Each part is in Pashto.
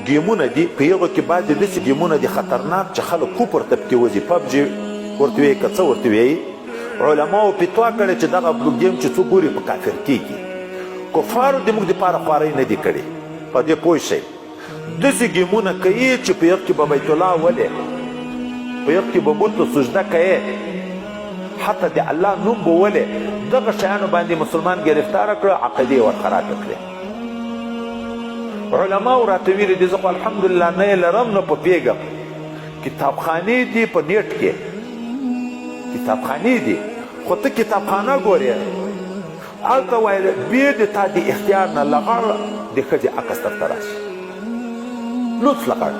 ګیمونه دي په هغو کې بعضې داسې ګیمونه دي خطرناک چې خلک کفر ته پکې وځي پبجي ورته وایي که څه ورته وایي علماو فتوا کړې چې دغه ګیم چې څوک ګوري په کافر کېږي کفارو د موږ دپاره خوارۍ نه دي کړې په دې پوه شئ داسې ګیمونه کوي چې په هغه کې به بیت الله ولې په هغه کې به بت ته سجده کوي حتی د الله نوم به ولې دغه شیانو باندې مسلمان ګرفتاره کړه عقیدې یې ورخرابې کړې علماو راته ویلي دي زه خو الحمدلله نه یې لرم نه پوهېږم کتابخانې دي په نیټ کې کتابخانې دي خو ته کتابخانه ګورې هلته وایي بې د تا د اختیار نه لغړ د ښځې عکس درته راشي لوڅ لغړ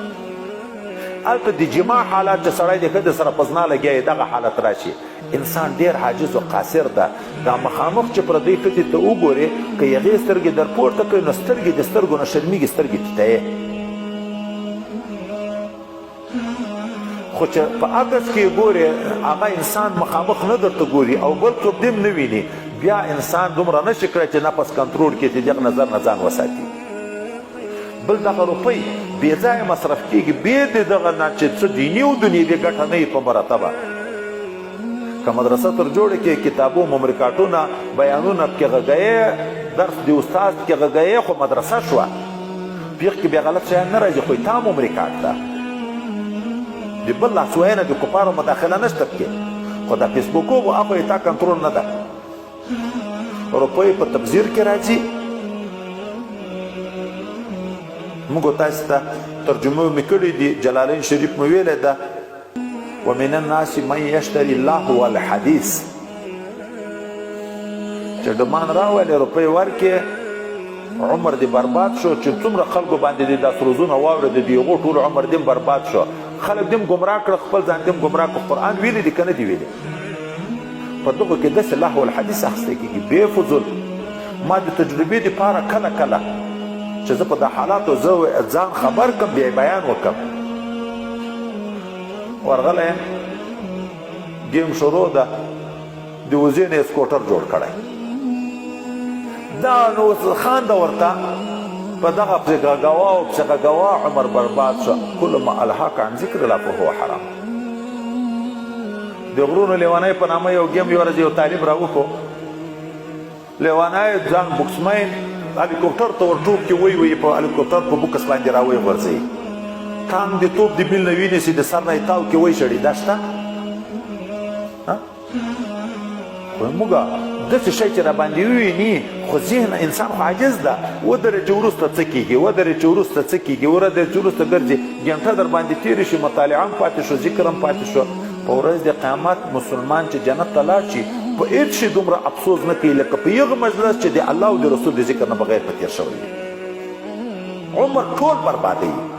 هلته د جماع حالات چې سړی د ښځې سره په زنا لګیا یې دغه حالت راشي انسان ډېر عاجز و قاصر ده دا مخامخ چې پردۍ ښځې ته وګورې که هغې سترګې در پورته کړې نو سترګې د سترګو نه شرمېږي سترګې ټیټوې خو چې په عکس کې ګورې هغه انسان مخامخ نه درته ګوري او بل څوک دې نه ویني بیا انسان دومره نشي کړی چې نفس کنټرول کړي چې دغه نظر نه ځان وساتي بل دغه روپۍ بې ځایه مصرف کېږي بې د دغه نه چې څه دیني او دنیوي ګټه نه وي په مرتبه که مدرسه تر جوړه کې کتابو ممرکاتونه بیانونه پکې غږیې درس د استاد پکې غږیې خو مدرسه شوه پیغ کې بیا غلط شیان نه راځي خو تا ممرکات ده د بل لاسوهنه د کفارو مداخله نشته پکې خو دا فیسبوکو و هغه یې تا کنټرول نه ده روپۍ په تبذیر کې راځي موږ تاسو ته ترجمه مې کړې دي جلالین شریف مې ویلې ده ومن الناس من یشتری اللهو والحدیث چې ډمان راولې روپۍ ورکې عمر دې برباد شو چې څومره خلکو باندې دې دا سروزونه واورېده د هغو ټول عمر دې برباد شو خلک دې ګمراه کړه خپل ځان دې ګمراه کړه قرآن ویلي دي که نه دي ویلي په دغو کې داسې لهو الحدیث اخیستی کېږي بې فضول ما د تجربې دپاره کله کله چې زه په دا حالاتو زه ځان خبر کړم بیا بیان وکړم ورغلی ګیم شروع ده د وزې نه سکوټر جوړ کړی دا نو خانده ورته په دغه پسې غږوا او پسې غږوا عمر برباد شو کل ما الحاک عن ذکر الله فهو حرام د غرونو لیوانی په نامه یو ګیم یو ورځ یو طالب راوښو لیوانی ځان بوکسمین هلیکوپټر ته ور ټوپ کې وی په هلیکوپټر په بوکس باندې راوی غورځوي ټانک د توپ د بیل نه وینېسي د سر نه یې تاو کې وی شړي دا شته خو موږ داسې شی چې راباندې وویني خو ذهن انسان خو عاجز ده ودرې چې وروسته څه کېږي ودرې چې وروسته څه کېږي ودرې چې وروسته ګرځي ګنټه در باندې تېرې شي مطالعه هم پاتې شو ذکر هم پاتې شو په ورځ د قیامت مسلمان چې جنت ته لاړ شي په هېڅ شي دومره افسوس نه کوي لکه په هغه مجلس چې د الله او د رسول د ذکر نه بغیر په تېر شوی عمر ټول بربادوي